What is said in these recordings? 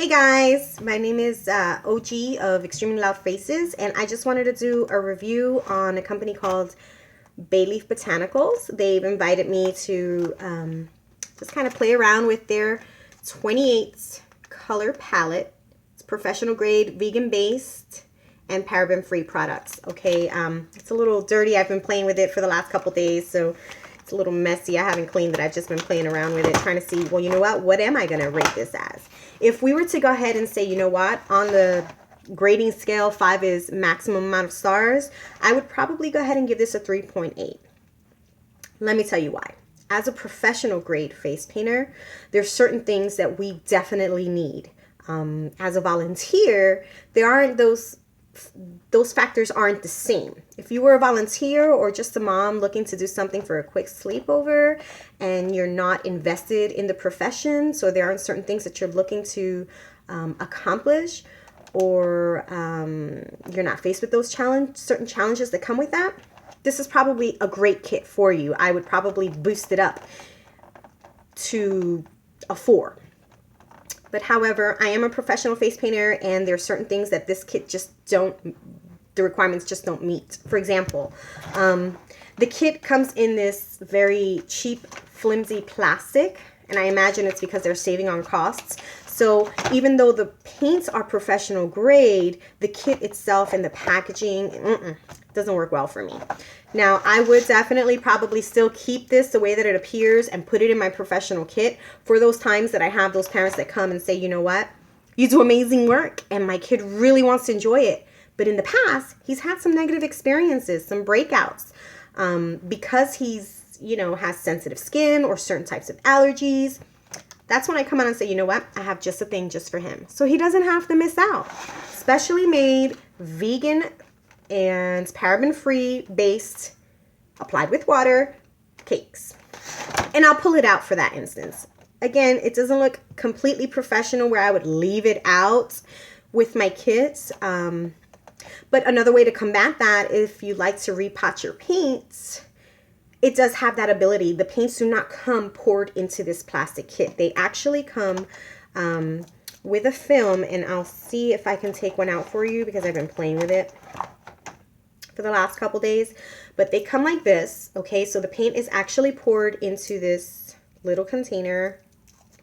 Hey guys, my name is OG of Extremely Loud Faces, and I just wanted to do a review on a company called Bayleaf Botanicals. They've invited me to just kind of play around with their 28 color palette. It's professional grade, vegan based, and paraben free products. Okay, it's a little dirty. I've been playing with it for the last couple days, so it's a little messy. I haven't cleaned it. I've just been playing around with it, trying to see, well, you know what am I going to rate this as? If we were to go ahead and say, you know what, on the grading scale, 5 is maximum amount of stars, I would probably go ahead and give this a 3.8. Let me tell you why. As a professional grade face painter, there's certain things that we definitely need. As a volunteer, there aren't those factors aren't the same. If you were a volunteer or just a mom looking to do something for a quick sleepover and you're not invested in the profession, so there aren't certain things that you're looking to accomplish, or you're not faced with those certain challenges that come with that, this is probably a great kit for you. I would probably boost it up to a 4. But however, I am a professional face painter, and there are certain things that this kit the requirements just don't meet. For example, the kit comes in this very cheap, flimsy plastic, and I imagine it's because they're saving on costs. So even though the paints are professional grade, the kit itself and the packaging doesn't work well for me. Now, I would definitely probably still keep this the way that it appears and put it in my professional kit for those times that I have those parents that come and say, you know what, you do amazing work and my kid really wants to enjoy it. But in the past, he's had some negative experiences, some breakouts, because he's, has sensitive skin or certain types of allergies. That's when I come out and say, you know what, I have just a thing just for him. So he doesn't have to miss out. Specially made, vegan, and paraben-free based, applied with water, cakes. And I'll pull it out for that instance. Again, it doesn't look completely professional where I would leave it out with my kits. But another way to combat that, if you like to repot your paints, it does have that ability. The paints do not come poured into this plastic kit. They actually come with a film, and I'll see if I can take one out for you because I've been playing with it for the last couple days. But they come like this, okay? So the paint is actually poured into this little container,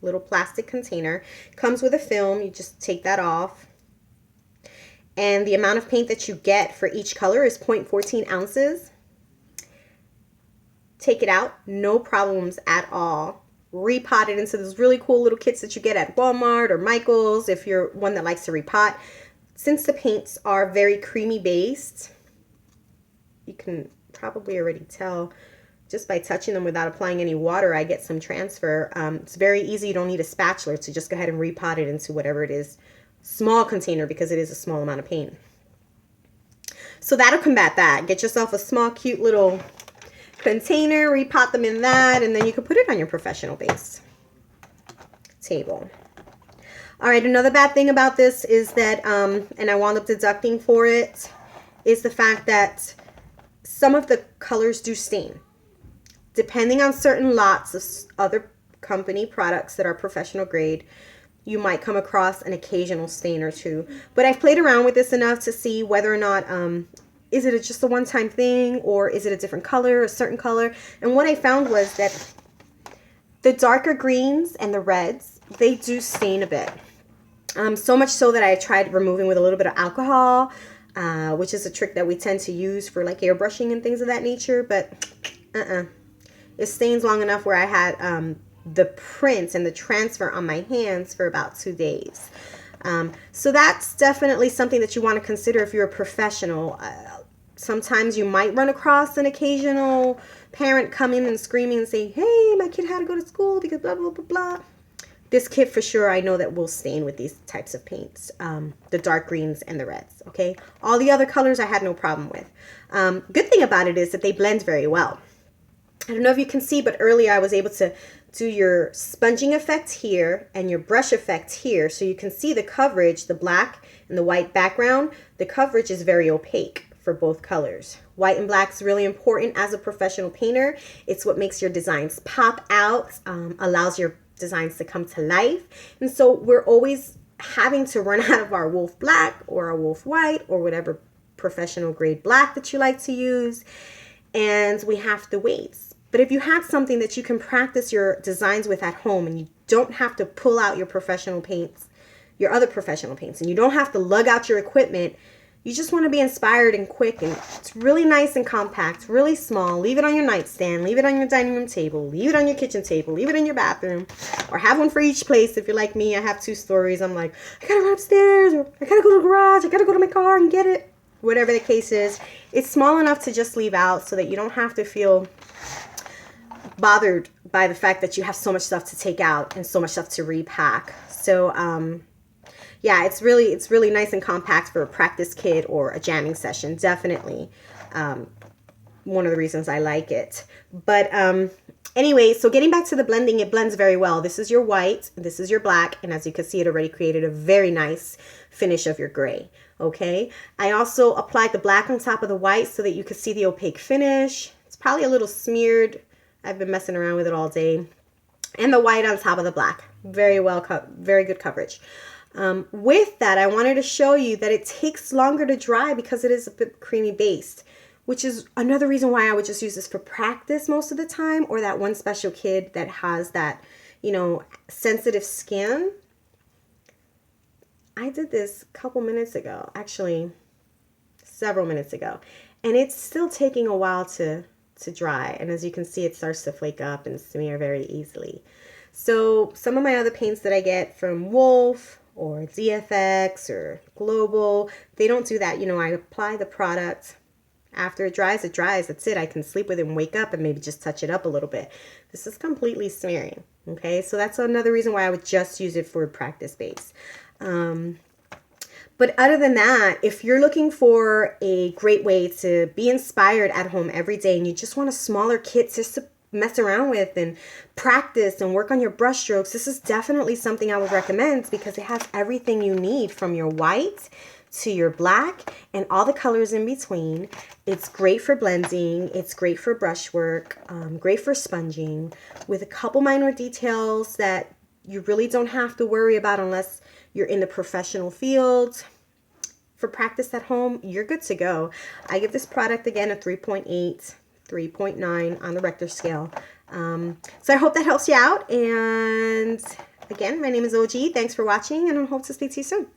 little plastic container. Comes with a film. You just take that off. And the amount of paint that you get for each color is 0.14 ounces. Take it out, no problems at all. Repot it into those really cool little kits that you get at Walmart or Michael's if you're one that likes to repot. Since the paints are very creamy based, you can probably already tell just by touching them without applying any water, I get some transfer. It's very easy. You don't need a spatula to just go ahead and repot it into whatever it is. Small container, because it is a small amount of paint. So that'll combat that. Get yourself a small, cute little container, repot them in that, and then you can put it on your professional base table. All right, another bad thing about this is that, and I wound up deducting for it, is the fact that some of the colors do stain. Depending on certain lots of other company products that are professional grade, you might come across an occasional stain or two. But I've played around with this enough to see whether or not, is it just a one-time thing, or is it a different color, a certain color? And what I found was that the darker greens and the reds, they do stain a bit. So much so that I tried removing with a little bit of alcohol, which is a trick that we tend to use for like airbrushing and things of that nature. But it stains long enough where I had the print and the transfer on my hands for about 2 days. So that's definitely something that you want to consider if you're a professional. Sometimes you might run across an occasional parent coming and screaming and saying, hey, my kid had to go to school because blah, blah, blah, blah. This kit for sure, I know that will stain with these types of paints, the dark greens and the reds, okay? All the other colors I had no problem with. Good thing about it is that they blend very well. I don't know if you can see, but earlier I was able to do your sponging effect here and your brush effect here. So you can see the coverage, the black and the white background. The coverage is very opaque for both colors. White and black is really important as a professional painter. It's what makes your designs pop out, allows your designs to come to life. And so we're always having to run out of our Wolf Black or our Wolf White or whatever professional grade black that you like to use, and we have to wait. But if you have something that you can practice your designs with at home, and you don't have to pull out your professional paints, your other professional paints, and you don't have to lug out your equipment, you just want to be inspired and quick, and it's really nice and compact, really small. Leave it on your nightstand, leave it on your dining room table, leave it on your kitchen table, leave it in your bathroom, or have one for each place. If you're like me, I have 2 stories. I'm like, I gotta run upstairs, or I gotta go to the garage, I gotta go to my car and get it. Whatever the case is, it's small enough to just leave out so that you don't have to feel bothered by the fact that you have so much stuff to take out and so much stuff to repack. So yeah, it's really nice and compact for a practice kit or a jamming session. Definitely one of the reasons I like it. But anyway, so getting back to the blending, it blends very well. This is your white, this is your black, and as you can see, it already created a very nice finish of your gray. Okay, I also applied the black on top of the white so that you could see the opaque finish. It's probably a little smeared. I've been messing around with it all day. And the white on top of the black. Very good coverage. With that, I wanted to show you that it takes longer to dry because it is a bit creamy based, which is another reason why I would just use this for practice most of the time, or that one special kid that has that, you know, sensitive skin. I did this a couple minutes ago, actually several minutes ago, and it's still taking a while to dry. And as you can see, it starts to flake up and smear very easily. So some of my other paints that I get from Wolf or DFX or Global, they don't do that. You know, I apply the product. After it dries, that's it. I can sleep with it and wake up and maybe just touch it up a little bit. This is completely smearing. Okay, so that's another reason why I would just use it for practice base. But other than that, if you're looking for a great way to be inspired at home every day, and you just want a smaller kit just to mess around with and practice and work on your brush strokes, this is definitely something I would recommend because it has everything you need, from your white to your black and all the colors in between. It's great for blending. It's great for brush work, great for sponging, with a couple minor details that you really don't have to worry about unless you're in the professional field. For practice at home, you're good to go. I give this product, again, a 3.8, 3.9 on the Richter scale. So I hope that helps you out. And again, my name is OG. Thanks for watching, and I hope to speak to you soon.